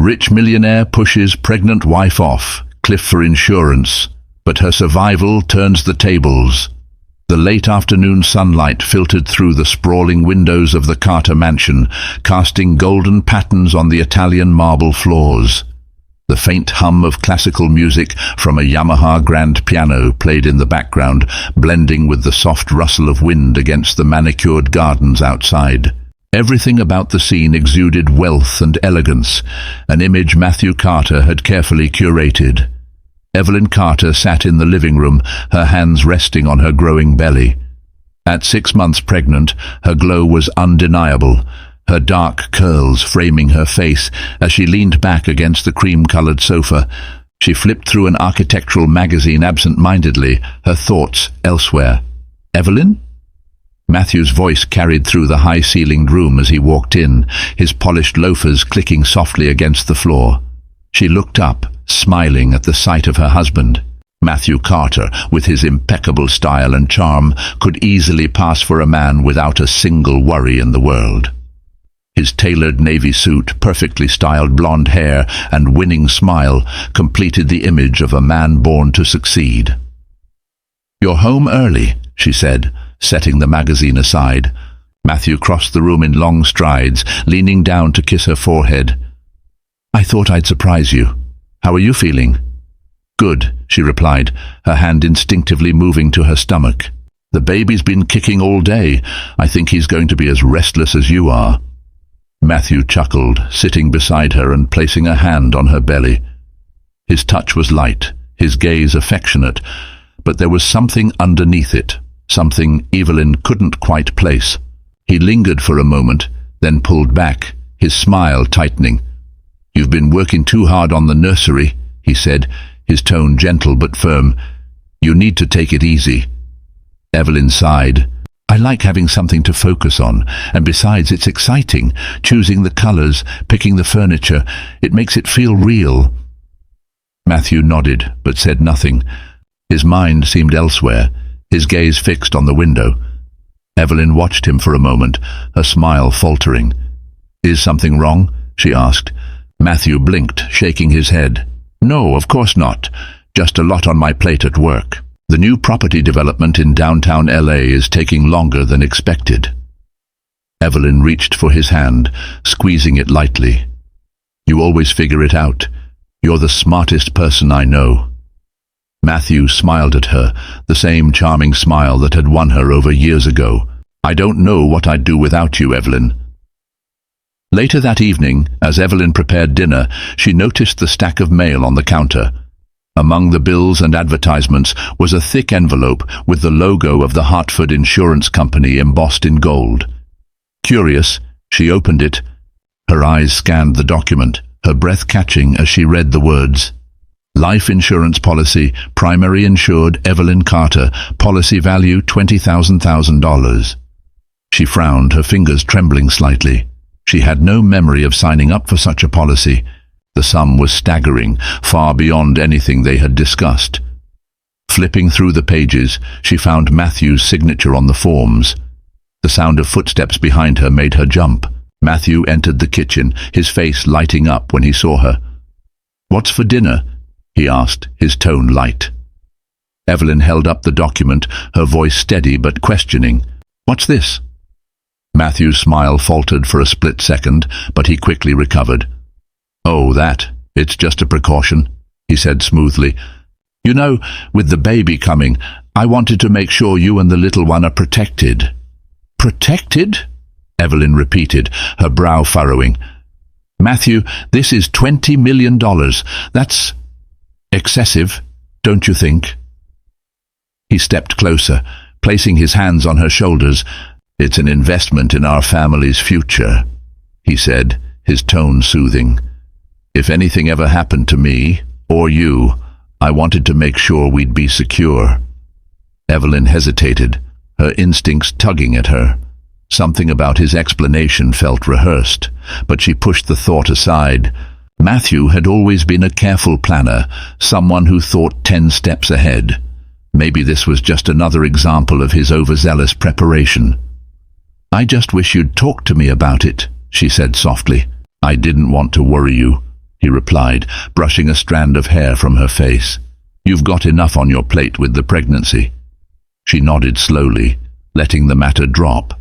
Rich millionaire pushes pregnant wife off cliff for insurance, but her survival turns the tables. The late afternoon sunlight filtered through the sprawling windows of the Carter mansion, casting golden patterns on the Italian marble floors. The faint hum of classical music from a Yamaha grand piano played in the background, blending with the soft rustle of wind against the manicured gardens outside. Everything about the scene exuded wealth and elegance, an image Matthew Carter had carefully curated. Evelyn Carter sat in the living room, her hands resting on her growing belly. At 6 months pregnant, her glow was undeniable, her dark curls framing her face as she leaned back against the cream-colored sofa. She flipped through an architectural magazine absent-mindedly, her thoughts elsewhere. "Evelyn?" Matthew's voice carried through the high-ceilinged room as he walked in, his polished loafers clicking softly against the floor. She looked up, smiling at the sight of her husband. Matthew Carter, with his impeccable style and charm, could easily pass for a man without a single worry in the world. His tailored navy suit, perfectly styled blonde hair, and winning smile completed the image of a man born to succeed. "You're home early," she said, setting the magazine aside. Matthew crossed the room in long strides, leaning down to kiss her forehead. "I thought I'd surprise you. How are you feeling?" "Good," she replied, her hand instinctively moving to her stomach. "The baby's been kicking all day. I think he's going to be as restless as you are." Matthew chuckled, sitting beside her and placing a hand on her belly. His touch was light, his gaze affectionate, but there was something underneath it, something Evelyn couldn't quite place. He lingered for a moment, then pulled back, his smile tightening. "You've been working too hard on the nursery," he said, his tone gentle but firm. "You need to take it easy." Evelyn sighed. "I like having something to focus on, and besides it's exciting, choosing the colors, picking the furniture. It makes it feel real." Matthew nodded, but said nothing. His mind seemed elsewhere, his gaze fixed on the window. Evelyn watched him for a moment, her smile faltering. "Is something wrong?" she asked. Matthew blinked, shaking his head. "No, of course not. Just a lot on my plate at work. The new property development in downtown LA is taking longer than expected." Evelyn reached for his hand, squeezing it lightly. "You always figure it out. You're the smartest person I know." Matthew smiled at her, the same charming smile that had won her over years ago. "I don't know what I'd do without you, Evelyn." Later that evening, as Evelyn prepared dinner, she noticed the stack of mail on the counter. Among the bills and advertisements was a thick envelope with the logo of the Hartford Insurance Company embossed in gold. Curious, she opened it. Her eyes scanned the document, her breath catching as she read the words. "Life insurance policy, primary insured Evelyn Carter, policy value $20,000. She frowned, her fingers trembling slightly. She had no memory of signing up for such a policy. The sum was staggering, far beyond anything they had discussed. Flipping through the pages, she found Matthew's signature on the forms. The sound of footsteps behind her made her jump. Matthew entered the kitchen, his face lighting up when he saw her. "What's for dinner?" he asked, his tone light. Evelyn held up the document, her voice steady but questioning. "What's this?" Matthew's smile faltered for a split second, but he quickly recovered. "Oh, that. It's just a precaution," he said smoothly. "You know, with the baby coming, I wanted to make sure you and the little one are protected." "Protected?" Evelyn repeated, her brow furrowing. "Matthew, this is $20 million. That's excessive, don't you think?" He stepped closer, placing his hands on her shoulders. "It's an investment in our family's future," he said, his tone soothing. "If anything ever happened to me, or you, I wanted to make sure we'd be secure." Evelyn hesitated, her instincts tugging at her. Something about his explanation felt rehearsed, but she pushed the thought aside. Matthew had always been a careful planner, someone who thought 10 steps ahead. Maybe this was just another example of his overzealous preparation. "I just wish you'd talk to me about it," she said softly. "I didn't want to worry you." he replied, brushing a strand of hair from her face. "You've got enough on your plate with the pregnancy." She nodded slowly, letting the matter drop.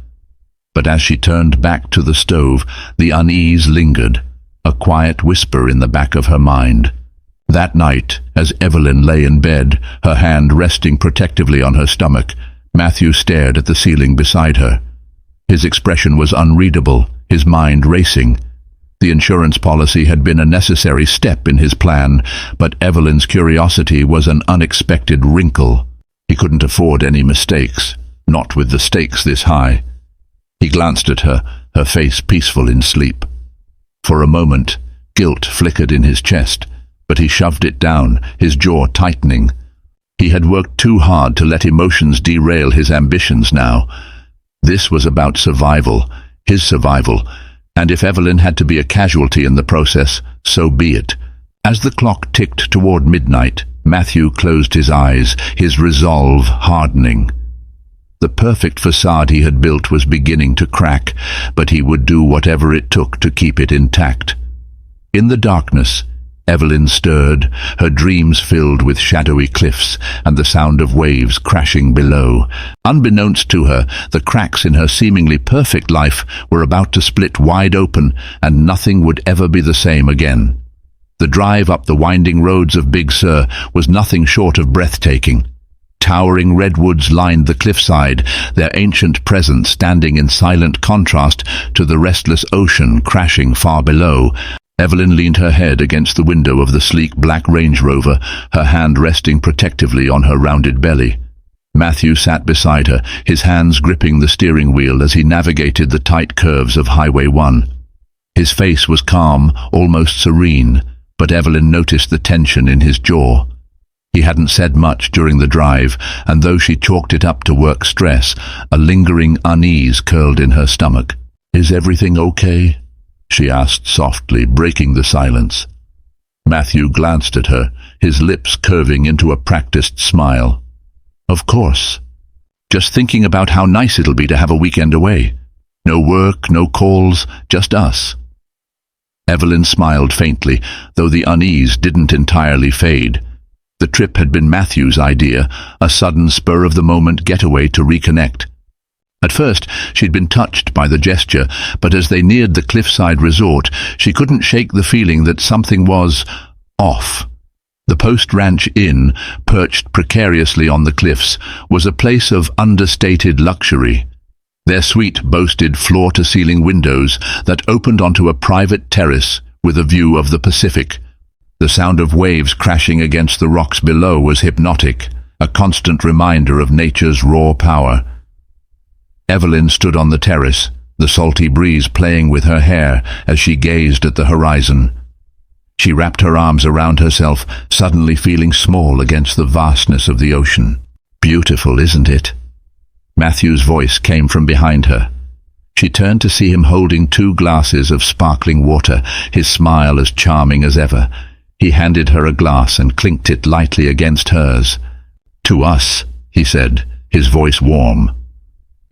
But as she turned back to the stove, the unease lingered, a quiet whisper in the back of her mind. That night, as Evelyn lay in bed, her hand resting protectively on her stomach, Matthew stared at the ceiling beside her. His expression was unreadable, his mind racing. The insurance policy had been a necessary step in his plan, but Evelyn's curiosity was an unexpected wrinkle. He couldn't afford any mistakes, not with the stakes this high. He glanced at her, her face peaceful in sleep. For a moment, guilt flickered in his chest, but he shoved it down, his jaw tightening. He had worked too hard to let emotions derail his ambitions now. This was about survival, his survival, and if Evelyn had to be a casualty in the process, so be it. As the clock ticked toward midnight, Matthew closed his eyes, his resolve hardening. The perfect facade he had built was beginning to crack, but he would do whatever it took to keep it intact. In the darkness, Evelyn stirred, her dreams filled with shadowy cliffs and the sound of waves crashing below. Unbeknownst to her, the cracks in her seemingly perfect life were about to split wide open, and nothing would ever be the same again. The drive up the winding roads of Big Sur was nothing short of breathtaking. Towering redwoods lined the cliffside, their ancient presence standing in silent contrast to the restless ocean crashing far below. Evelyn leaned her head against the window of the sleek black Range Rover, her hand resting protectively on her rounded belly. Matthew sat beside her, his hands gripping the steering wheel as he navigated the tight curves of Highway 1. His face was calm, almost serene, but Evelyn noticed the tension in his jaw. He hadn't said much during the drive, and though she chalked it up to work stress, a lingering unease curled in her stomach. "Is everything okay?" she asked softly, breaking the silence. Matthew glanced at her, his lips curving into a practiced smile. "Of course. Just thinking about how nice it'll be to have a weekend away. No work, no calls, just us." Evelyn smiled faintly, though the unease didn't entirely fade. The trip had been Matthew's idea, a sudden spur-of-the-moment getaway to reconnect. At first, she'd been touched by the gesture, but as they neared the cliffside resort, she couldn't shake the feeling that something was off. The Post Ranch Inn, perched precariously on the cliffs, was a place of understated luxury. Their suite boasted floor-to-ceiling windows that opened onto a private terrace with a view of the Pacific. The sound of waves crashing against the rocks below was hypnotic, a constant reminder of nature's raw power. Evelyn stood on the terrace, the salty breeze playing with her hair as she gazed at the horizon. She wrapped her arms around herself, suddenly feeling small against the vastness of the ocean. "Beautiful, isn't it?" Matthew's voice came from behind her. She turned to see him holding 2 glasses of sparkling water, his smile as charming as ever. He handed her a glass and clinked it lightly against hers. "To us," he said, his voice warm.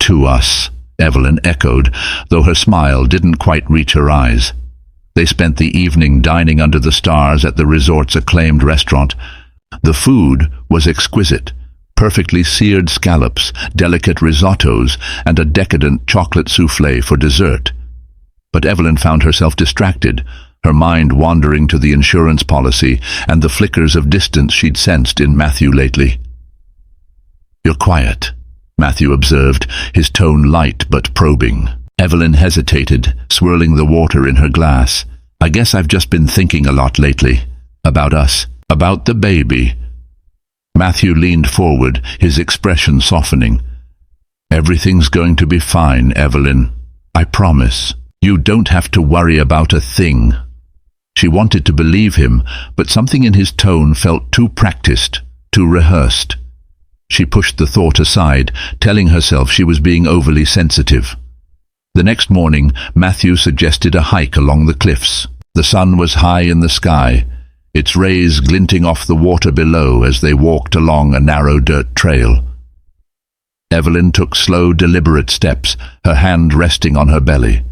"To us," Evelyn echoed, though her smile didn't quite reach her eyes. They spent the evening dining under the stars at the resort's acclaimed restaurant. The food was exquisite. Perfectly seared scallops, delicate risottos, and a decadent chocolate soufflé for dessert. But Evelyn found herself distracted, her mind wandering to the insurance policy and the flickers of distance she'd sensed in Matthew lately. "You're quiet," Matthew observed, his tone light but probing. Evelyn hesitated, swirling the water in her glass. "I guess I've just been thinking a lot lately. About us. About the baby." Matthew leaned forward, his expression softening. "Everything's going to be fine, Evelyn. I promise. You don't have to worry about a thing." She wanted to believe him, but something in his tone felt too practiced, too rehearsed. She pushed the thought aside, telling herself she was being overly sensitive. The next morning, Matthew suggested a hike along the cliffs. The sun was high in the sky, its rays glinting off the water below as they walked along a narrow dirt trail. Evelyn took slow, deliberate steps, her hand resting on her belly.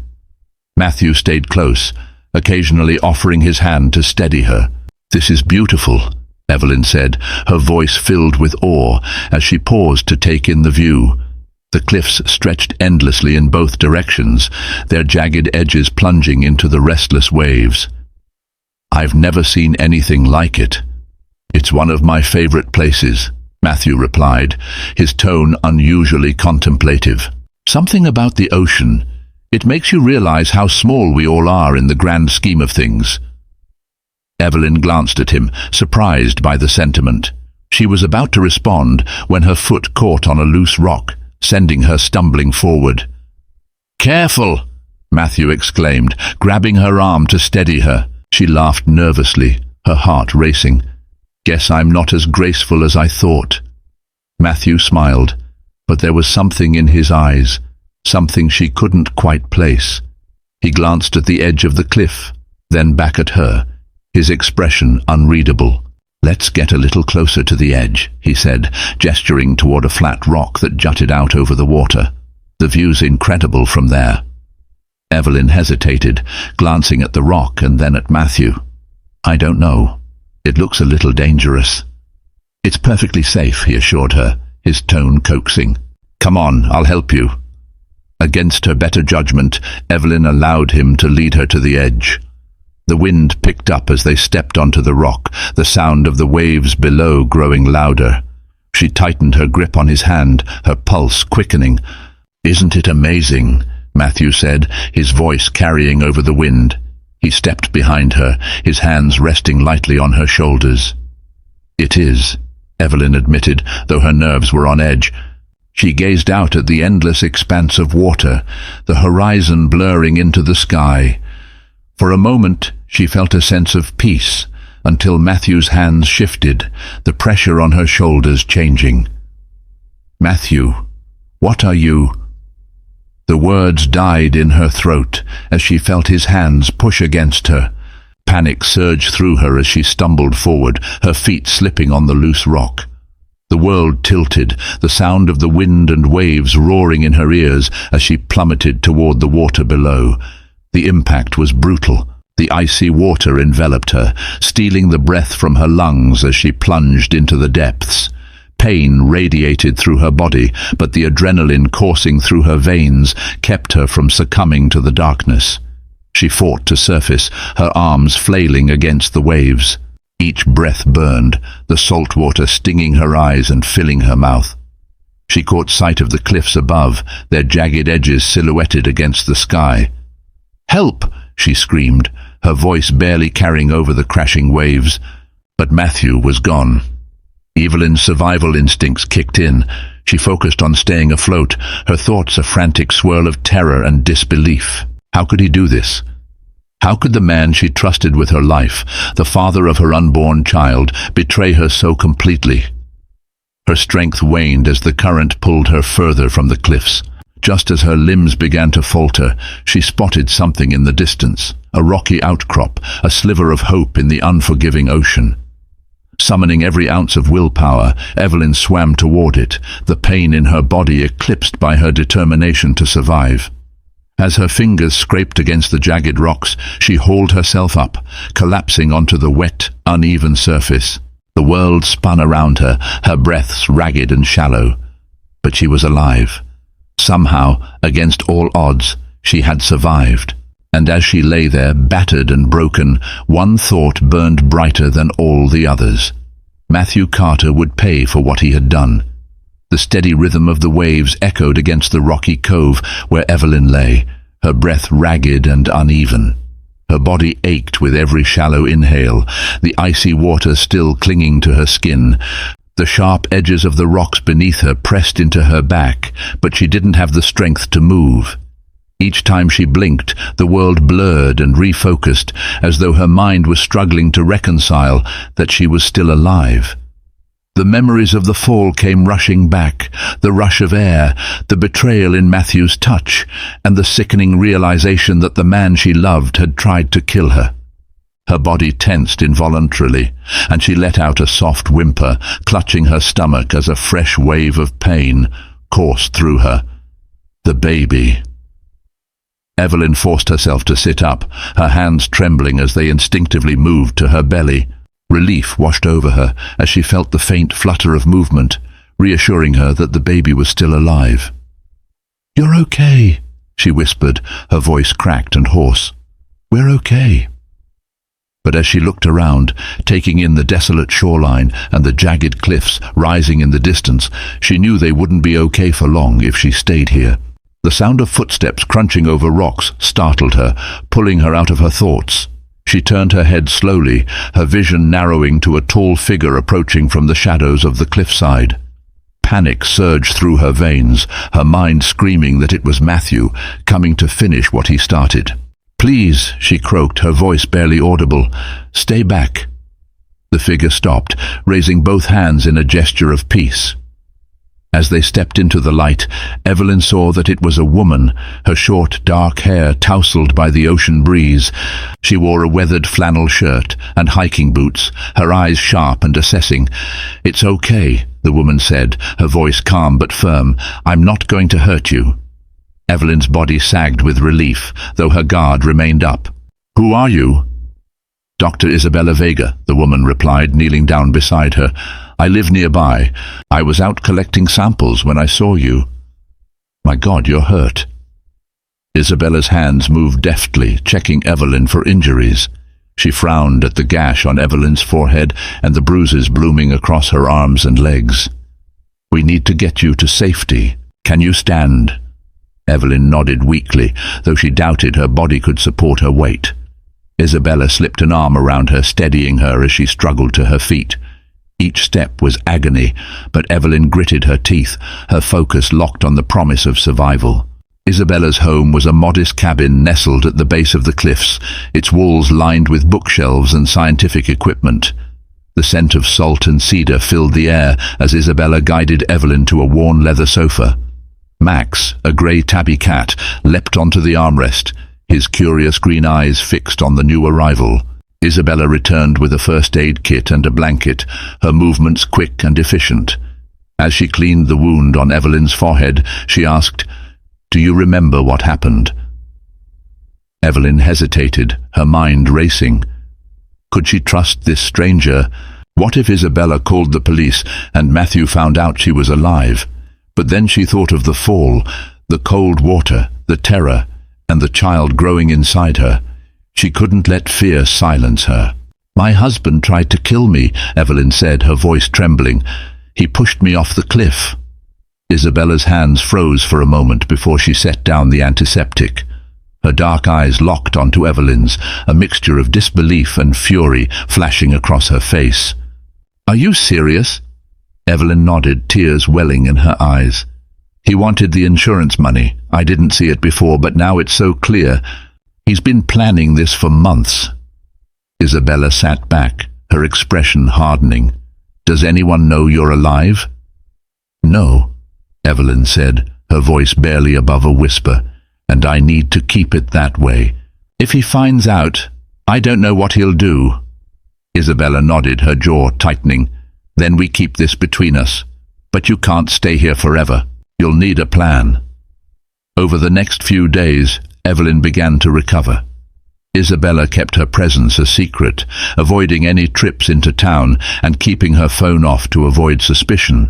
Matthew stayed close, occasionally offering his hand to steady her. "This is beautiful," Evelyn said, her voice filled with awe as she paused to take in the view. The cliffs stretched endlessly in both directions, their jagged edges plunging into the restless waves. "I've never seen anything like it. It's one of my favorite places," Matthew replied, his tone unusually contemplative. "Something about the ocean. It makes you realize how small we all are in the grand scheme of things." Evelyn glanced at him, surprised by the sentiment. She was about to respond when her foot caught on a loose rock, sending her stumbling forward. "Careful!" Matthew exclaimed, grabbing her arm to steady her. She laughed nervously, her heart racing. "Guess I'm not as graceful as I thought." Matthew smiled, but there was something in his eyes, something she couldn't quite place. He glanced at the edge of the cliff, then back at her, his expression unreadable. "Let's get a little closer to the edge," he said, gesturing toward a flat rock that jutted out over the water. "The view's incredible from there." Evelyn hesitated, glancing at the rock and then at Matthew. "I don't know. It looks a little dangerous." "It's perfectly safe," he assured her, his tone coaxing. "Come on, I'll help you." Against her better judgment, Evelyn allowed him to lead her to the edge. The wind picked up as they stepped onto the rock, the sound of the waves below growing louder. She tightened her grip on his hand, her pulse quickening. "Isn't it amazing?" Matthew said, his voice carrying over the wind. He stepped behind her, his hands resting lightly on her shoulders. "It is," Evelyn admitted, though her nerves were on edge. She gazed out at the endless expanse of water, the horizon blurring into the sky. For a moment, she felt a sense of peace, until Matthew's hands shifted, the pressure on her shoulders changing. "Matthew, what are you—" The words died in her throat as she felt his hands push against her. Panic surged through her as she stumbled forward, her feet slipping on the loose rock. The world tilted, the sound of the wind and waves roaring in her ears as she plummeted toward the water below. The impact was brutal. The icy water enveloped her, stealing the breath from her lungs as she plunged into the depths. Pain radiated through her body, but the adrenaline coursing through her veins kept her from succumbing to the darkness. She fought to surface, her arms flailing against the waves. Each breath burned, the salt water stinging her eyes and filling her mouth. She caught sight of the cliffs above, their jagged edges silhouetted against the sky. "Help!" she screamed, her voice barely carrying over the crashing waves. But Matthew was gone. Evelyn's survival instincts kicked in. She focused on staying afloat, her thoughts a frantic swirl of terror and disbelief. How could he do this? How could the man she trusted with her life, the father of her unborn child, betray her so completely? Her strength waned as the current pulled her further from the cliffs. Just as her limbs began to falter, she spotted something in the distance, a rocky outcrop, a sliver of hope in the unforgiving ocean. Summoning every ounce of willpower, Evelyn swam toward it, the pain in her body eclipsed by her determination to survive. As her fingers scraped against the jagged rocks, she hauled herself up, collapsing onto the wet, uneven surface. The world spun around her, her breaths ragged and shallow. But she was alive. Somehow, against all odds, she had survived. And as she lay there, battered and broken, one thought burned brighter than all the others. Matthew Carter would pay for what he had done. The steady rhythm of the waves echoed against the rocky cove where Evelyn lay, her breath ragged and uneven. Her body ached with every shallow inhale, the icy water still clinging to her skin. The sharp edges of the rocks beneath her pressed into her back, but she didn't have the strength to move. Each time she blinked, the world blurred and refocused, as though her mind was struggling to reconcile that she was still alive. The memories of the fall came rushing back, the rush of air, the betrayal in Matthew's touch, and the sickening realization that the man she loved had tried to kill her. Her body tensed involuntarily, and she let out a soft whimper, clutching her stomach as a fresh wave of pain coursed through her. The baby. Evelyn forced herself to sit up, her hands trembling as they instinctively moved to her belly. Relief washed over her as she felt the faint flutter of movement, reassuring her that the baby was still alive. "You're okay," she whispered, her voice cracked and hoarse. "We're okay." But as she looked around, taking in the desolate shoreline and the jagged cliffs rising in the distance, she knew they wouldn't be okay for long if she stayed here. The sound of footsteps crunching over rocks startled her, pulling her out of her thoughts. She turned her head slowly, her vision narrowing to a tall figure approaching from the shadows of the cliffside. Panic surged through her veins, her mind screaming that it was Matthew, coming to finish what he started. "Please," she croaked, her voice barely audible. "Stay back." The figure stopped, raising both hands in a gesture of peace. As they stepped into the light, Evelyn saw that it was a woman, her short, dark hair tousled by the ocean breeze. She wore a weathered flannel shirt and hiking boots, her eyes sharp and assessing. "It's okay," the woman said, her voice calm but firm. "I'm not going to hurt you." Evelyn's body sagged with relief, though her guard remained up. "Who are you?" "Dr. Isabella Vega," the woman replied, kneeling down beside her. "I live nearby. I was out collecting samples when I saw you." "My God, you're hurt." Isabella's hands moved deftly, checking Evelyn for injuries. She frowned at the gash on Evelyn's forehead and the bruises blooming across her arms and legs. "We need to get you to safety. Can you stand?" Evelyn nodded weakly, though she doubted her body could support her weight. Isabella slipped an arm around her, steadying her as she struggled to her feet. Each step was agony, but Evelyn gritted her teeth, her focus locked on the promise of survival. Isabella's home was a modest cabin nestled at the base of the cliffs, its walls lined with bookshelves and scientific equipment. The scent of salt and cedar filled the air as Isabella guided Evelyn to a worn leather sofa. Max, a grey tabby cat, leapt onto the armrest, his curious green eyes fixed on the new arrival. Isabella returned with a first aid kit and a blanket, her movements quick and efficient. As she cleaned the wound on Evelyn's forehead, she asked, "Do you remember what happened?" Evelyn hesitated, her mind racing. Could she trust this stranger? What if Isabella called the police and Matthew found out she was alive? But then she thought of the fall, the cold water, the terror, and the child growing inside her. She couldn't let fear silence her. "My husband tried to kill me," Evelyn said, her voice trembling. "He pushed me off the cliff." Isabella's hands froze for a moment before she set down the antiseptic. Her dark eyes locked onto Evelyn's, a mixture of disbelief and fury flashing across her face. "Are you serious?" Evelyn nodded, tears welling in her eyes. "He wanted the insurance money. I didn't see it before, but now it's so clear. He's been planning this for months." Isabella sat back, her expression hardening. "Does anyone know you're alive?" "No," Evelyn said, her voice barely above a whisper, "and I need to keep it that way. If he finds out, I don't know what he'll do." Isabella nodded, her jaw tightening. "Then we keep this between us. But you can't stay here forever. You'll need a plan." Over the next few days, Evelyn began to recover. Isabella kept her presence a secret, avoiding any trips into town and keeping her phone off to avoid suspicion.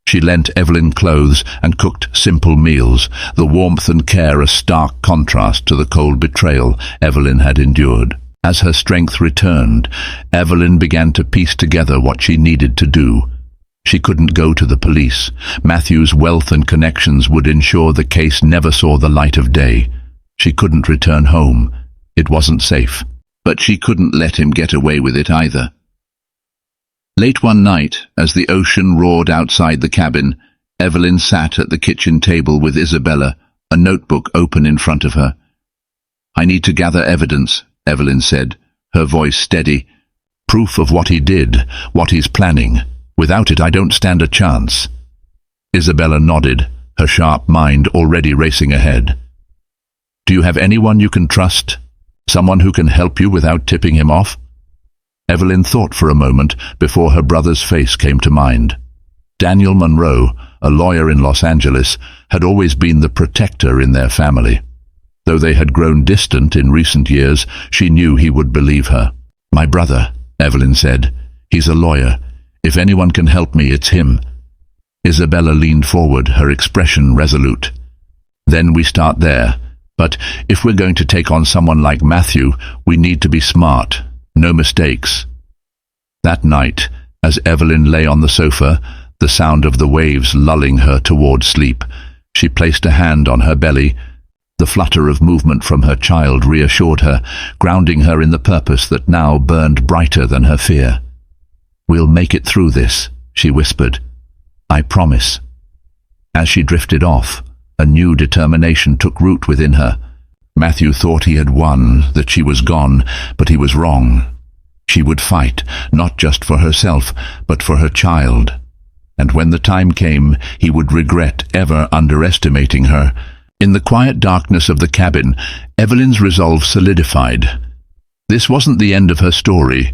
She lent Evelyn clothes and cooked simple meals, the warmth and care a stark contrast to the cold betrayal Evelyn had endured. As her strength returned, Evelyn began to piece together what she needed to do. She couldn't go to the police. Matthew's wealth and connections would ensure the case never saw the light of day. She couldn't return home. It wasn't safe. But she couldn't let him get away with it either. Late one night, as the ocean roared outside the cabin, Evelyn sat at the kitchen table with Isabella, a notebook open in front of her. "I need to gather evidence," Evelyn said, her voice steady. "Proof of what he did, what he's planning. Without it, I don't stand a chance." Isabella nodded, her sharp mind already racing ahead. "Do you have anyone you can trust? Someone who can help you without tipping him off?" Evelyn thought for a moment before her brother's face came to mind. Daniel Monroe, a lawyer in Los Angeles, had always been the protector in their family. Though they had grown distant in recent years, she knew he would believe her. "My brother," Evelyn said. "He's a lawyer. If anyone can help me, it's him." Isabella leaned forward, her expression resolute. "Then we start there. But if we're going to take on someone like Matthew, we need to be smart. No mistakes." That night, as Evelyn lay on the sofa, the sound of the waves lulling her toward sleep, she placed a hand on her belly. The flutter of movement from her child reassured her, grounding her in the purpose that now burned brighter than her fear. "We'll make it through this," she whispered. "I promise." As she drifted off, a new determination took root within her. Matthew thought he had won, that she was gone, but he was wrong. She would fight, not just for herself, but for her child. And when the time came, he would regret ever underestimating her. In the quiet darkness of the cabin, Evelyn's resolve solidified. This wasn't the end of her story.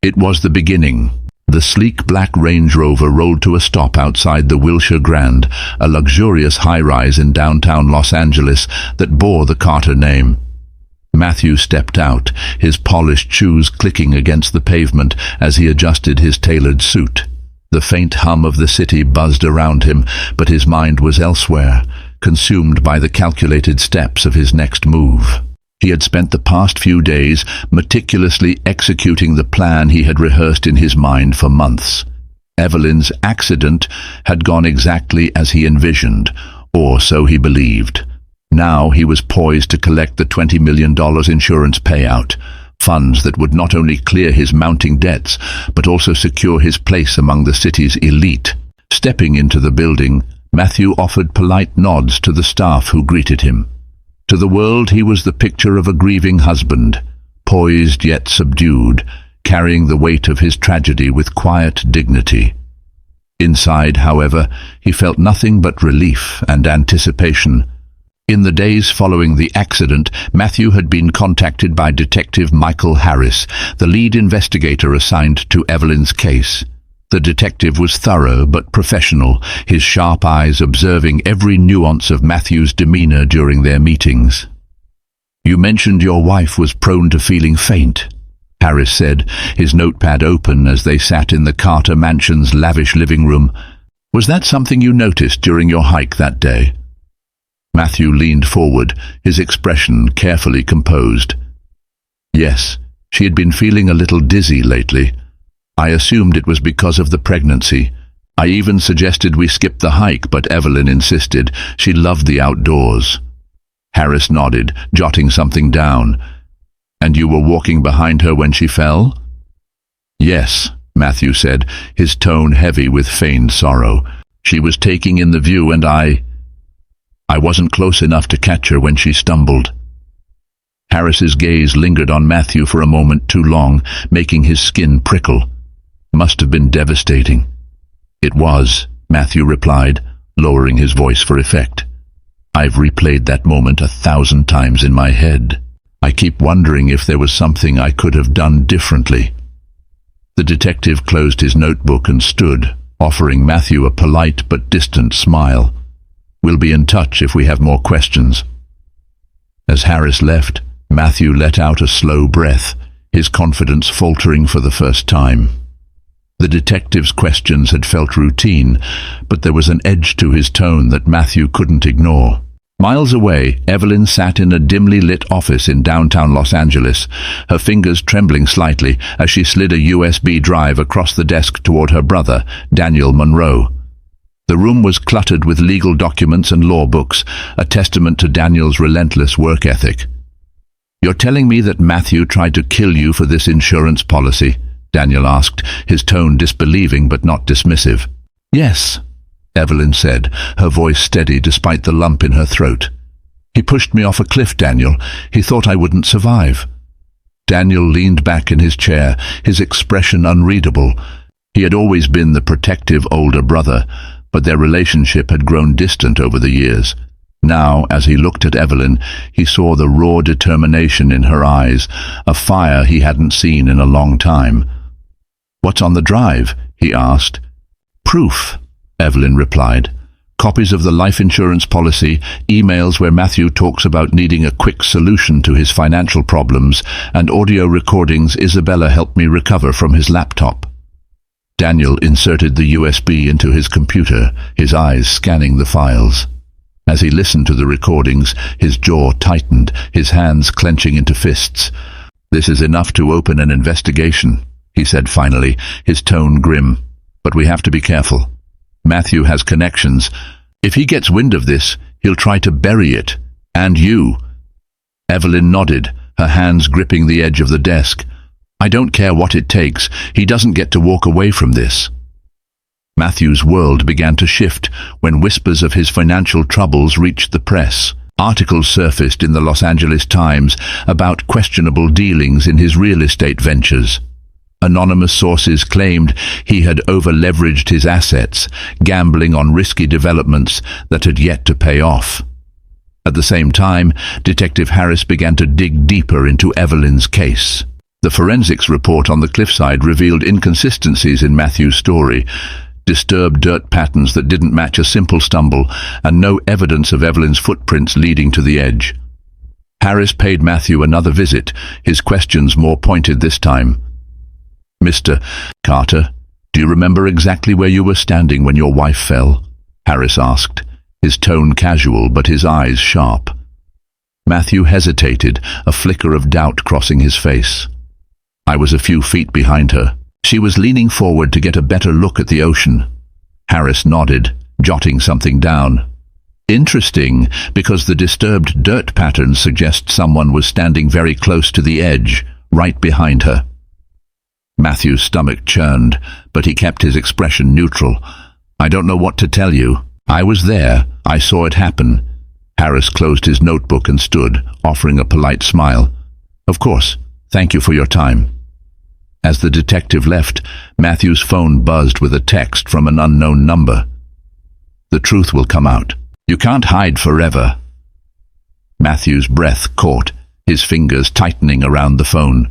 It was the beginning. The sleek black Range Rover rolled to a stop outside the Wilshire Grand, a luxurious high-rise in downtown Los Angeles that bore the Carter name. Matthew stepped out, his polished shoes clicking against the pavement as he adjusted his tailored suit. The faint hum of the city buzzed around him, but his mind was elsewhere, consumed by the calculated steps of his next move. He had spent the past few days meticulously executing the plan he had rehearsed in his mind for months. Evelyn's accident had gone exactly as he envisioned, or so he believed. Now he was poised to collect the $20 million insurance payout, funds that would not only clear his mounting debts, but also secure his place among the city's elite. Stepping into the building, Matthew offered polite nods to the staff who greeted him. To the world he was the picture of a grieving husband, poised yet subdued, carrying the weight of his tragedy with quiet dignity. Inside, however, he felt nothing but relief and anticipation. In the days following the accident, Matthew had been contacted by Detective Michael Harris, the lead investigator assigned to Evelyn's case. The detective was thorough but professional, his sharp eyes observing every nuance of Matthew's demeanor during their meetings. "You mentioned your wife was prone to feeling faint," Harris said, his notepad open as they sat in the Carter mansion's lavish living room. "Was that something you noticed during your hike that day?" Matthew leaned forward, his expression carefully composed. "Yes, she had been feeling a little dizzy lately. I assumed it was because of the pregnancy. I even suggested we skip the hike, but Evelyn insisted. She loved the outdoors." Harris nodded, jotting something down. "And you were walking behind her when she fell?" "Yes," Matthew said, his tone heavy with feigned sorrow. "She was taking in the view and I wasn't close enough to catch her when she stumbled." Harris's gaze lingered on Matthew for a moment too long, making his skin prickle. "Must have been devastating." "It was," Matthew replied, lowering his voice for effect. "I've replayed that moment 1,000 times in my head. I keep wondering if there was something I could have done differently." The detective closed his notebook and stood, offering Matthew a polite but distant smile. "We'll be in touch if we have more questions." As Harris left, Matthew let out a slow breath, his confidence faltering for the first time. The detective's questions had felt routine, but there was an edge to his tone that Matthew couldn't ignore. Miles away, Evelyn sat in a dimly lit office in downtown Los Angeles, her fingers trembling slightly as she slid a USB drive across the desk toward her brother, Daniel Monroe. The room was cluttered with legal documents and law books, a testament to Daniel's relentless work ethic. "You're telling me that Matthew tried to kill you for this insurance policy?" Daniel asked, his tone disbelieving but not dismissive. "Yes," Evelyn said, her voice steady despite the lump in her throat. "He pushed me off a cliff, Daniel. He thought I wouldn't survive." Daniel leaned back in his chair, his expression unreadable. He had always been the protective older brother, but their relationship had grown distant over the years. Now, as he looked at Evelyn, he saw the raw determination in her eyes, a fire he hadn't seen in a long time. "What's on the drive?" he asked. "Proof," Evelyn replied. Copies of the life insurance policy, emails where Matthew talks about needing a quick solution to his financial problems, and audio recordings Isabella helped me recover from his laptop. Daniel inserted the USB into his computer, his eyes scanning the files. As he listened to the recordings, his jaw tightened, his hands clenching into fists. "This is enough to open an investigation," he said finally, his tone grim. "But we have to be careful. Matthew has connections. If he gets wind of this, he'll try to bury it. And you." Evelyn nodded, her hands gripping the edge of the desk. "I don't care what it takes. He doesn't get to walk away from this." Matthew's world began to shift when whispers of his financial troubles reached the press. Articles surfaced in the Los Angeles Times about questionable dealings in his real estate ventures. Anonymous sources claimed he had over-leveraged his assets, gambling on risky developments that had yet to pay off. At the same time, Detective Harris began to dig deeper into Evelyn's case. The forensics report on the cliffside revealed inconsistencies in Matthew's story, disturbed dirt patterns that didn't match a simple stumble, and no evidence of Evelyn's footprints leading to the edge. Harris paid Matthew another visit, his questions more pointed this time. "Mr. Carter, do you remember exactly where you were standing when your wife fell?" Harris asked, his tone casual but his eyes sharp. Matthew hesitated, a flicker of doubt crossing his face. "I was a few feet behind her. She was leaning forward to get a better look at the ocean." Harris nodded, jotting something down. "Interesting, because the disturbed dirt patterns suggest someone was standing very close to the edge, right behind her." Matthew's stomach churned, but he kept his expression neutral. "I don't know what to tell you. I was there. I saw it happen." Harris closed his notebook and stood, offering a polite smile. "Of course. Thank you for your time." As the detective left, Matthew's phone buzzed with a text from an unknown number. "The truth will come out. You can't hide forever." Matthew's breath caught, his fingers tightening around the phone.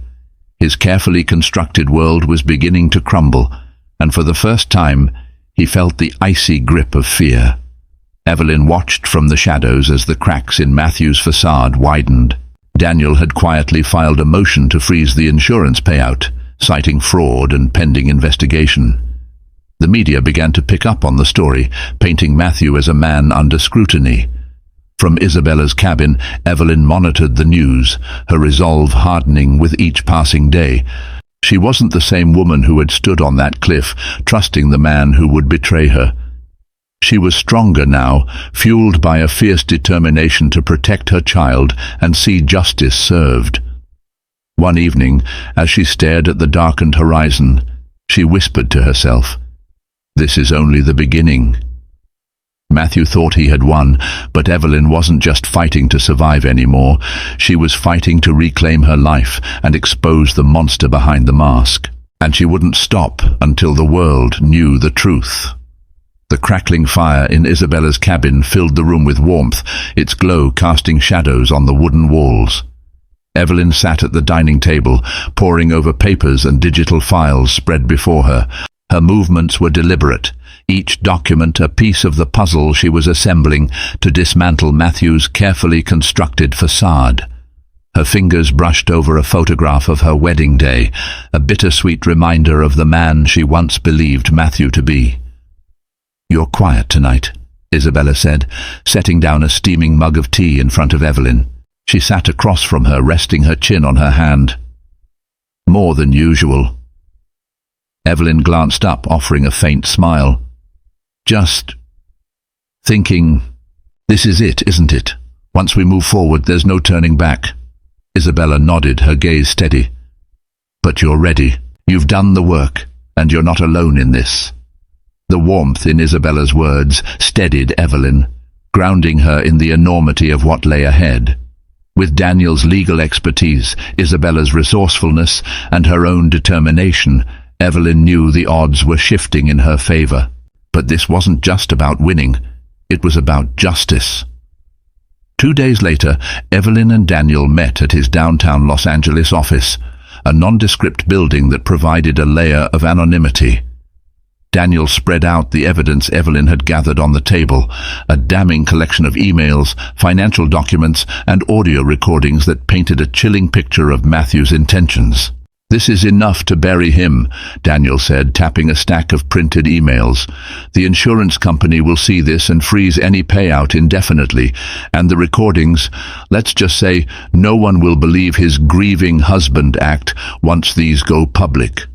His carefully constructed world was beginning to crumble, and for the first time, he felt the icy grip of fear. Evelyn watched from the shadows as the cracks in Matthew's facade widened. Daniel had quietly filed a motion to freeze the insurance payout, citing fraud and pending investigation. The media began to pick up on the story, painting Matthew as a man under scrutiny. From Isabella's cabin, Evelyn monitored the news, her resolve hardening with each passing day. She wasn't the same woman who had stood on that cliff, trusting the man who would betray her. She was stronger now, fueled by a fierce determination to protect her child and see justice served. One evening, as she stared at the darkened horizon, she whispered to herself, "This is only the beginning." Matthew thought he had won, but Evelyn wasn't just fighting to survive anymore. She was fighting to reclaim her life and expose the monster behind the mask. And she wouldn't stop until the world knew the truth. The crackling fire in Isabella's cabin filled the room with warmth, its glow casting shadows on the wooden walls. Evelyn sat at the dining table, poring over papers and digital files spread before her. Her movements were deliberate, each document a piece of the puzzle she was assembling to dismantle Matthew's carefully constructed facade. Her fingers brushed over a photograph of her wedding day, a bittersweet reminder of the man she once believed Matthew to be. "You're quiet tonight," Isabella said, setting down a steaming mug of tea in front of Evelyn. She sat across from her, resting her chin on her hand. "More than usual." Evelyn glanced up, offering a faint smile. "Just thinking, this is it, isn't it? Once we move forward, there's no turning back." Isabella nodded, her gaze steady. "But you're ready. You've done the work, and you're not alone in this." The warmth in Isabella's words steadied Evelyn, grounding her in the enormity of what lay ahead. With Daniel's legal expertise, Isabella's resourcefulness, and her own determination, Evelyn knew the odds were shifting in her favor. But this wasn't just about winning. It was about justice. 2 days later, Evelyn and Daniel met at his downtown Los Angeles office, a nondescript building that provided a layer of anonymity. Daniel spread out the evidence Evelyn had gathered on the table, a damning collection of emails, financial documents, and audio recordings that painted a chilling picture of Matthew's intentions. "This is enough to bury him," Daniel said, tapping a stack of printed emails. "The insurance company will see this and freeze any payout indefinitely, and the recordings, let's just say, no one will believe his grieving husband act once these go public."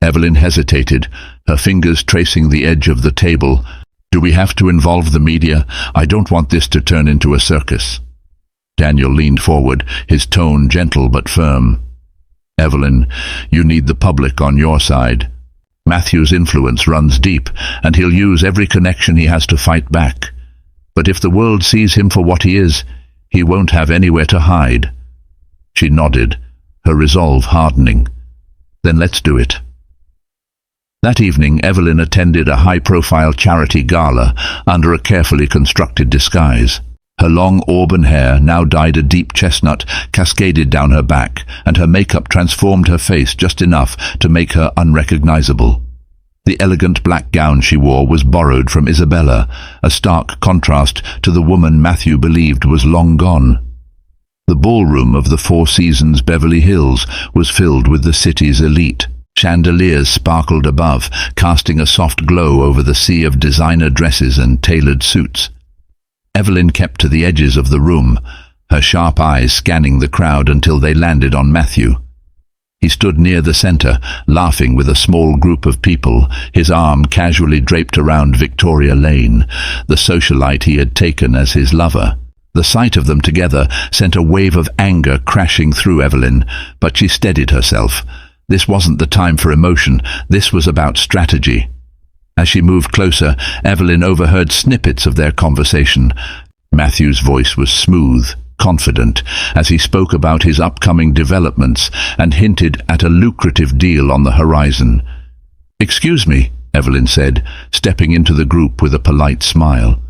Evelyn hesitated, her fingers tracing the edge of the table. "Do we have to involve the media? I don't want this to turn into a circus." Daniel leaned forward, his tone gentle but firm. "Evelyn, you need the public on your side. Matthew's influence runs deep, and he'll use every connection he has to fight back. But if the world sees him for what he is, he won't have anywhere to hide." She nodded, her resolve hardening. "Then let's do it." That evening, Evelyn attended a high-profile charity gala under a carefully constructed disguise. Her long auburn hair, now dyed a deep chestnut, cascaded down her back, and her makeup transformed her face just enough to make her unrecognizable. The elegant black gown she wore was borrowed from Isabella, a stark contrast to the woman Matthew believed was long gone. The ballroom of the Four Seasons Beverly Hills was filled with the city's elite. Chandeliers sparkled above, casting a soft glow over the sea of designer dresses and tailored suits. Evelyn kept to the edges of the room, her sharp eyes scanning the crowd until they landed on Matthew. He stood near the center, laughing with a small group of people, his arm casually draped around Victoria Lane, the socialite he had taken as his lover. The sight of them together sent a wave of anger crashing through Evelyn, but she steadied herself. This wasn't the time for emotion, this was about strategy. As she moved closer, Evelyn overheard snippets of their conversation. Matthew's voice was smooth, confident, as he spoke about his upcoming developments and hinted at a lucrative deal on the horizon. "Excuse me," Evelyn said, stepping into the group with a polite smile.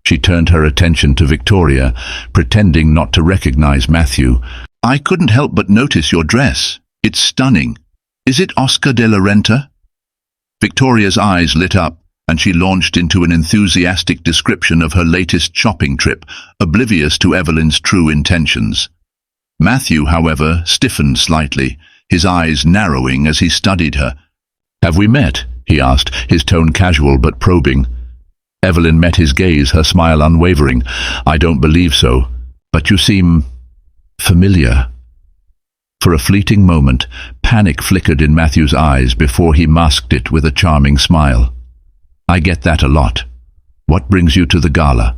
She turned her attention to Victoria, pretending not to recognize Matthew. "I couldn't help but notice your dress. It's stunning. Is it Oscar de la Renta?" Victoria's eyes lit up, and she launched into an enthusiastic description of her latest shopping trip, oblivious to Evelyn's true intentions. Matthew, however, stiffened slightly, his eyes narrowing as he studied her. "Have we met?" he asked, his tone casual but probing. Evelyn met his gaze, her smile unwavering. "I don't believe so, but you seem familiar." For a fleeting moment, panic flickered in Matthew's eyes before he masked it with a charming smile. "I get that a lot. What brings you to the gala?"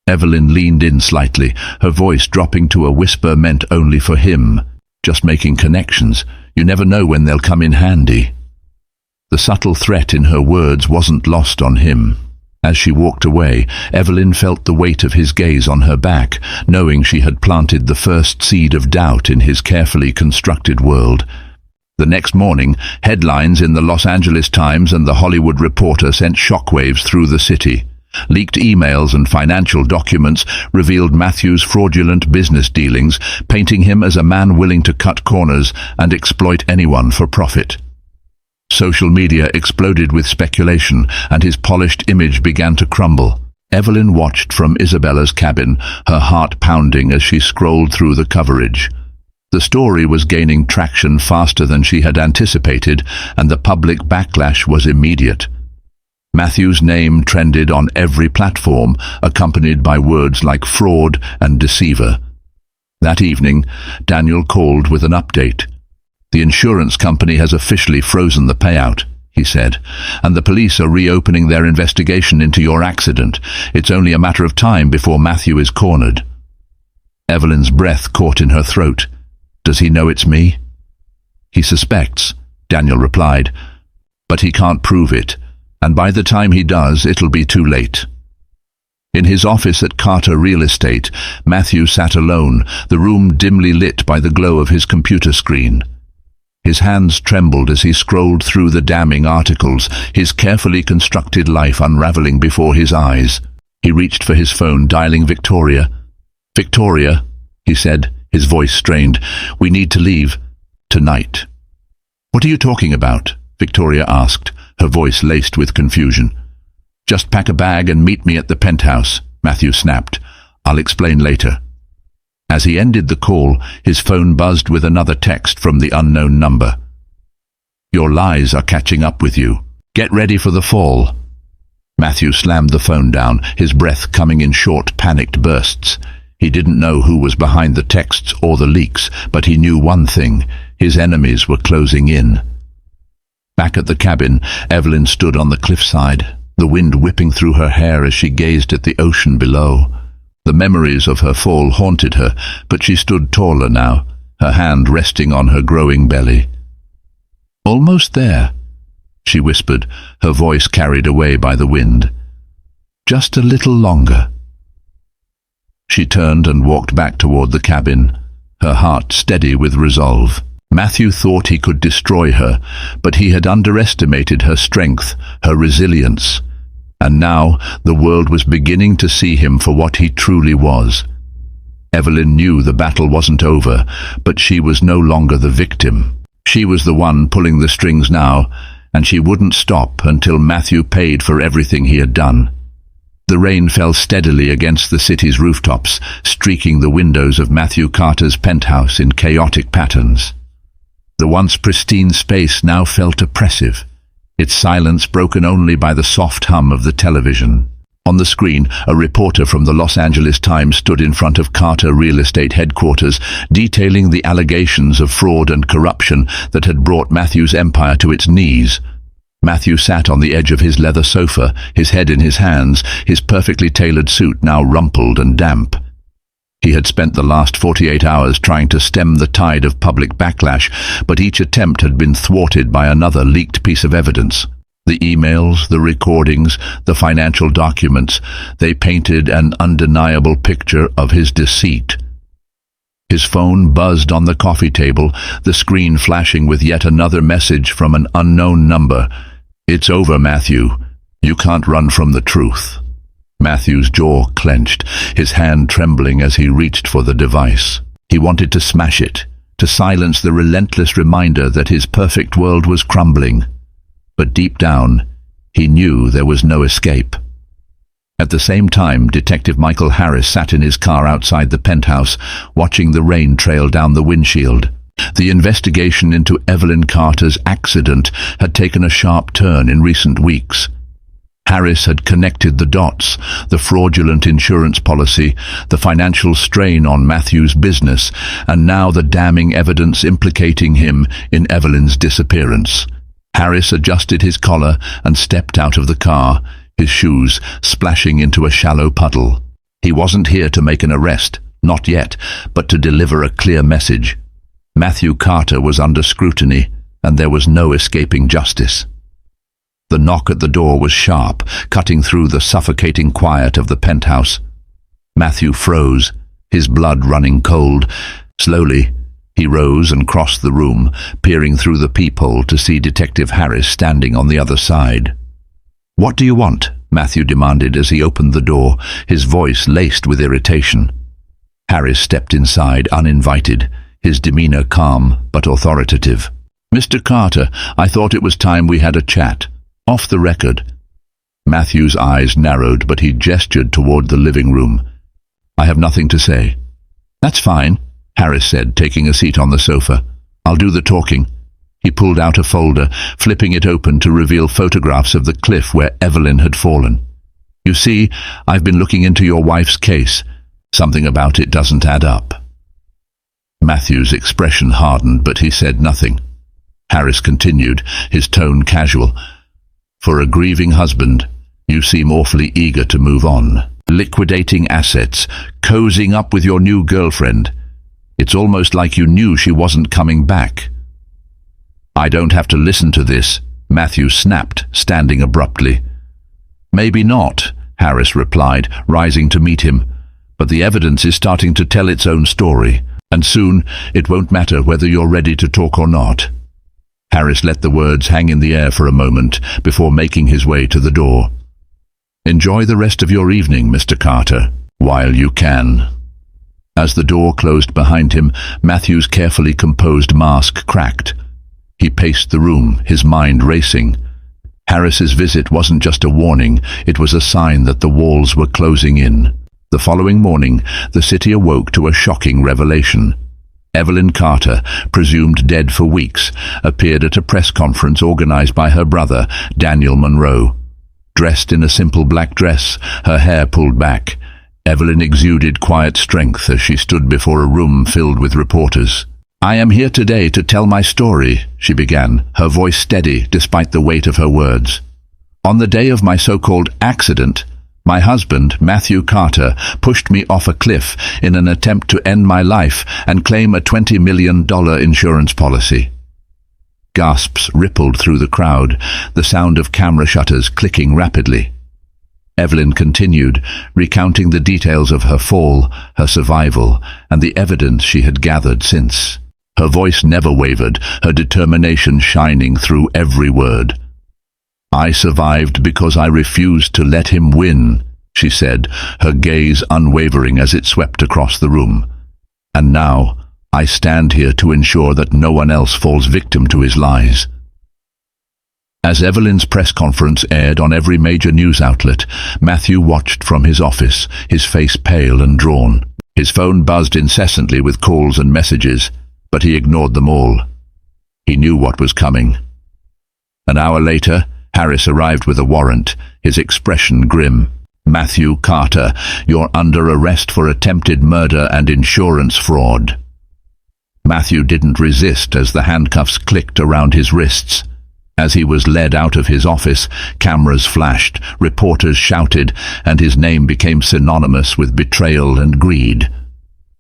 Evelyn leaned in slightly, her voice dropping to a whisper meant only for him. "Just making connections. You never know when they'll come in handy." The subtle threat in her words wasn't lost on him. As she walked away, Evelyn felt the weight of his gaze on her back, knowing she had planted the first seed of doubt in his carefully constructed world. The next morning, headlines in the Los Angeles Times and the Hollywood Reporter sent shockwaves through the city. Leaked emails and financial documents revealed Matthew's fraudulent business dealings, painting him as a man willing to cut corners and exploit anyone for profit. Social media exploded with speculation, and his polished image began to crumble. Evelyn watched from Isabella's cabin, her heart pounding as she scrolled through the coverage. The story was gaining traction faster than she had anticipated, and the public backlash was immediate. Matthew's name trended on every platform, accompanied by words like fraud and deceiver. That evening, Daniel called with an update. "The insurance company has officially frozen the payout," he said, "and the police are reopening their investigation into your accident. It's only a matter of time before Matthew is cornered." Evelyn's breath caught in her throat. "Does he know it's me?" "He suspects," Daniel replied, "but he can't prove it, and by the time he does, it'll be too late." In his office at Carter Real Estate, Matthew sat alone, the room dimly lit by the glow of his computer screen. His hands trembled as he scrolled through the damning articles, his carefully constructed life unraveling before his eyes. He reached for his phone, dialing Victoria. "Victoria," he said, his voice strained, "we need to leave. Tonight." "What are you talking about?" Victoria asked, her voice laced with confusion. "Just pack a bag and meet me at the penthouse," Matthew snapped. "I'll explain later." As he ended the call, his phone buzzed with another text from the unknown number. "Your lies are catching up with you. Get ready for the fall." Matthew slammed the phone down, his breath coming in short, panicked bursts. He didn't know who was behind the texts or the leaks, but he knew one thing: his enemies were closing in. Back at the cabin, Evelyn stood on the cliffside, the wind whipping through her hair as she gazed at the ocean below. The memories of her fall haunted her, but she stood taller now, her hand resting on her growing belly. "Almost there," she whispered, her voice carried away by the wind. "Just a little longer." She turned and walked back toward the cabin, her heart steady with resolve. Matthew thought he could destroy her, but he had underestimated her strength, her resilience. And now the world was beginning to see him for what he truly was. Evelyn knew the battle wasn't over, but she was no longer the victim. She was the one pulling the strings now, and she wouldn't stop until Matthew paid for everything he had done. The rain fell steadily against the city's rooftops, streaking the windows of Matthew Carter's penthouse in chaotic patterns. The once pristine space now felt oppressive, its silence broken only by the soft hum of the television. On the screen, a reporter from the Los Angeles Times stood in front of Carter Real Estate headquarters, detailing the allegations of fraud and corruption that had brought Matthew's empire to its knees. Matthew sat on the edge of his leather sofa, his head in his hands, his perfectly tailored suit now rumpled and damp. He had spent the last 48 hours trying to stem the tide of public backlash, but each attempt had been thwarted by another leaked piece of evidence. The emails, the recordings, the financial documents, they painted an undeniable picture of his deceit. His phone buzzed on the coffee table, the screen flashing with yet another message from an unknown number. "It's over, Matthew. You can't run from the truth." Matthew's jaw clenched, his hand trembling as he reached for the device. He wanted to smash it, to silence the relentless reminder that his perfect world was crumbling. But deep down, he knew there was no escape. At the same time, Detective Michael Harris sat in his car outside the penthouse, watching the rain trail down the windshield. The investigation into Evelyn Carter's accident had taken a sharp turn in recent weeks. Harris had connected the dots: the fraudulent insurance policy, the financial strain on Matthew's business, and now the damning evidence implicating him in Evelyn's disappearance. Harris adjusted his collar and stepped out of the car, his shoes splashing into a shallow puddle. He wasn't here to make an arrest, not yet, but to deliver a clear message. Matthew Carter was under scrutiny, and there was no escaping justice. The knock at the door was sharp, cutting through the suffocating quiet of the penthouse. Matthew froze, his blood running cold. Slowly, he rose and crossed the room, peering through the peephole to see Detective Harris standing on the other side. "What do you want?" Matthew demanded as he opened the door, his voice laced with irritation. Harris stepped inside, uninvited, his demeanor calm but authoritative. "Mr. Carter, I thought it was time we had a chat. Off the record." Matthew's eyes narrowed, but he gestured toward the living room. "I have nothing to say." "That's fine," Harris said, taking a seat on the sofa. "I'll do the talking." He pulled out a folder, flipping it open to reveal photographs of the cliff where Evelyn had fallen. "You see, I've been looking into your wife's case. Something about it doesn't add up." Matthew's expression hardened, but he said nothing. Harris continued, his tone casual. "For a grieving husband, you seem awfully eager to move on. Liquidating assets, cozying up with your new girlfriend. It's almost like you knew she wasn't coming back." "I don't have to listen to this," Matthew snapped, standing abruptly. "Maybe not," Harris replied, rising to meet him. "But the evidence is starting to tell its own story, and soon it won't matter whether you're ready to talk or not." Harris let the words hang in the air for a moment before making his way to the door. "Enjoy the rest of your evening, Mr. Carter, while you can." As the door closed behind him, Matthew's carefully composed mask cracked. He paced the room, his mind racing. Harris's visit wasn't just a warning, it was a sign that the walls were closing in. The following morning, the city awoke to a shocking revelation. Evelyn Carter, presumed dead for weeks, appeared at a press conference organized by her brother, Daniel Monroe. Dressed in a simple black dress, her hair pulled back, Evelyn exuded quiet strength as she stood before a room filled with reporters. "I am here today to tell my story," she began, her voice steady despite the weight of her words. "On the day of my so-called accident, my husband, Matthew Carter, pushed me off a cliff in an attempt to end my life and claim a $20 million insurance policy." Gasps rippled through the crowd, the sound of camera shutters clicking rapidly. Evelyn continued, recounting the details of her fall, her survival, and the evidence she had gathered since. Her voice never wavered, her determination shining through every word. "I survived because I refused to let him win," she said, her gaze unwavering as it swept across the room. "And now, I stand here to ensure that no one else falls victim to his lies." As Evelyn's press conference aired on every major news outlet, Matthew watched from his office, his face pale and drawn. His phone buzzed incessantly with calls and messages, but he ignored them all. He knew what was coming. An hour later, Harris arrived with a warrant, his expression grim. "Matthew Carter, you're under arrest for attempted murder and insurance fraud." Matthew didn't resist as the handcuffs clicked around his wrists. As he was led out of his office, cameras flashed, reporters shouted, and his name became synonymous with betrayal and greed.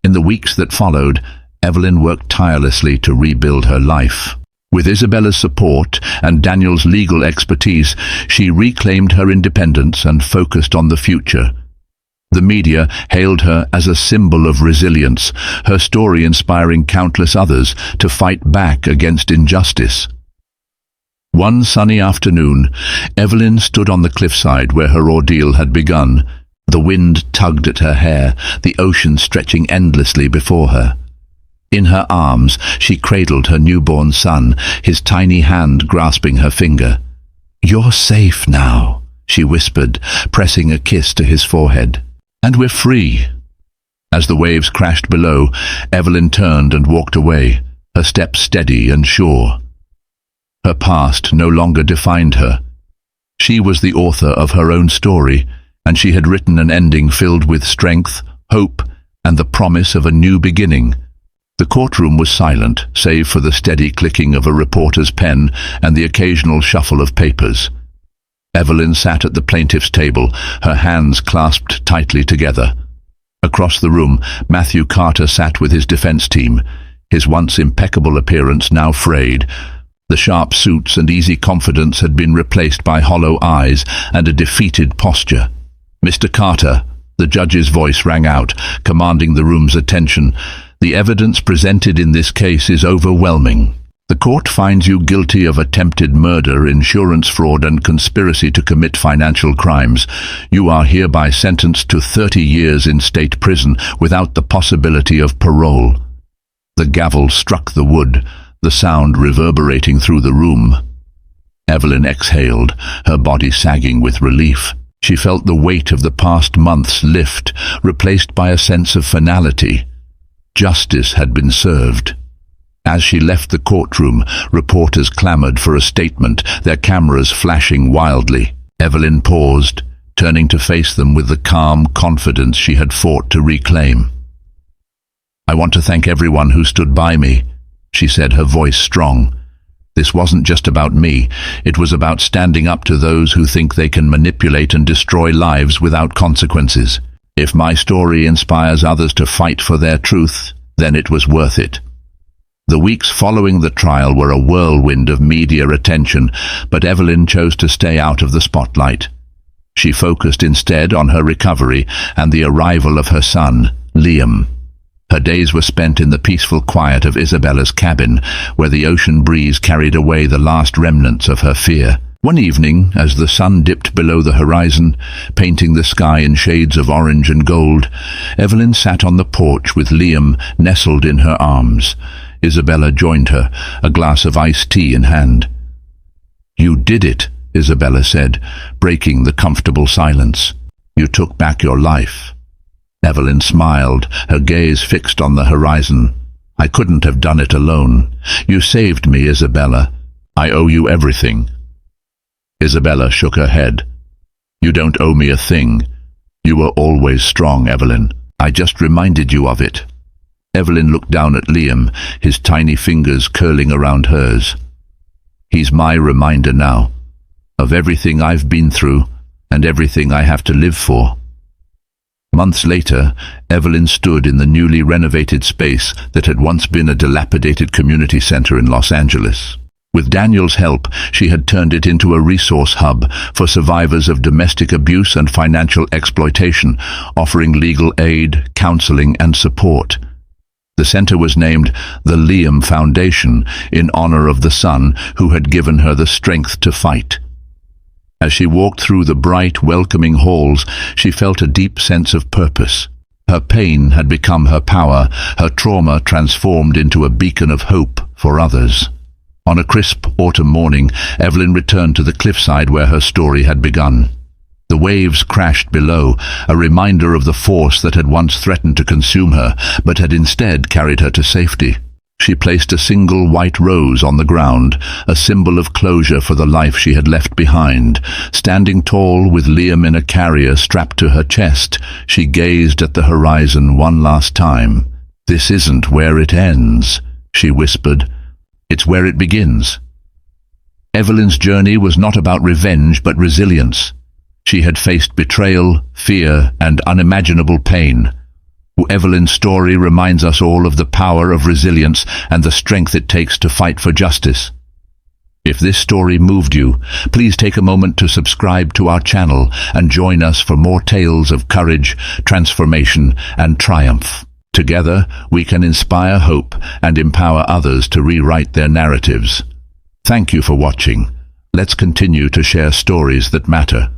In the weeks that followed, Evelyn worked tirelessly to rebuild her life. With Isabella's support and Daniel's legal expertise, she reclaimed her independence and focused on the future. The media hailed her as a symbol of resilience, her story inspiring countless others to fight back against injustice. One sunny afternoon, Evelyn stood on the cliffside where her ordeal had begun. The wind tugged at her hair, the ocean stretching endlessly before her. In her arms, she cradled her newborn son, his tiny hand grasping her finger. "You're safe now," she whispered, pressing a kiss to his forehead. "And we're free." As the waves crashed below, Evelyn turned and walked away, her step steady and sure. Her past no longer defined her. She was the author of her own story, and she had written an ending filled with strength, hope, and the promise of a new beginning. The courtroom was silent, save for the steady clicking of a reporter's pen and the occasional shuffle of papers. Evelyn sat at the plaintiff's table, her hands clasped tightly together. Across the room, Matthew Carter sat with his defense team, his once impeccable appearance now frayed. The sharp suits and easy confidence had been replaced by hollow eyes and a defeated posture. "Mr. Carter," the judge's voice rang out, commanding the room's attention. "The evidence presented in this case is overwhelming. The court finds you guilty of attempted murder, insurance fraud, and conspiracy to commit financial crimes. You are hereby sentenced to 30 years in state prison without the possibility of parole." The gavel struck the wood, the sound reverberating through the room. Evelyn exhaled, her body sagging with relief. She felt the weight of the past months lift, replaced by a sense of finality. Justice had been served. As she left the courtroom, reporters clamored for a statement, their cameras flashing wildly. Evelyn paused, turning to face them with the calm confidence she had fought to reclaim. "I want to thank everyone who stood by me," she said, her voice strong. "This wasn't just about me. It was about standing up to those who think they can manipulate and destroy lives without consequences. If my story inspires others to fight for their truth, then it was worth it." The weeks following the trial were a whirlwind of media attention, but Evelyn chose to stay out of the spotlight. She focused instead on her recovery and the arrival of her son, Liam. Her days were spent in the peaceful quiet of Isabella's cabin, where the ocean breeze carried away the last remnants of her fear. One evening, as the sun dipped below the horizon, painting the sky in shades of orange and gold, Evelyn sat on the porch with Liam nestled in her arms. Isabella joined her, a glass of iced tea in hand. "You did it," Isabella said, breaking the comfortable silence. "You took back your life." Evelyn smiled, her gaze fixed on the horizon. "I couldn't have done it alone. You saved me, Isabella. I owe you everything." Isabella shook her head. "You don't owe me a thing. You were always strong, Evelyn. I just reminded you of it." Evelyn looked down at Liam, his tiny fingers curling around hers. "He's my reminder now, of everything I've been through and everything I have to live for." Months later, Evelyn stood in the newly renovated space that had once been a dilapidated community center in Los Angeles. With Daniel's help, she had turned it into a resource hub for survivors of domestic abuse and financial exploitation, offering legal aid, counseling, and support. The center was named the Liam Foundation in honor of the son who had given her the strength to fight. As she walked through the bright, welcoming halls, she felt a deep sense of purpose. Her pain had become her power, her trauma transformed into a beacon of hope for others. On a crisp autumn morning, Evelyn returned to the cliffside where her story had begun. The waves crashed below, a reminder of the force that had once threatened to consume her, but had instead carried her to safety. She placed a single white rose on the ground, a symbol of closure for the life she had left behind. Standing tall, with Liam in a carrier strapped to her chest, she gazed at the horizon one last time. "This isn't where it ends," she whispered. "It's where it begins." Evelyn's journey was not about revenge but resilience. She had faced betrayal, fear, and unimaginable pain. Evelyn's story reminds us all of the power of resilience and the strength it takes to fight for justice. If this story moved you, please take a moment to subscribe to our channel and join us for more tales of courage, transformation, and triumph. Together, we can inspire hope and empower others to rewrite their narratives. Thank you for watching. Let's continue to share stories that matter.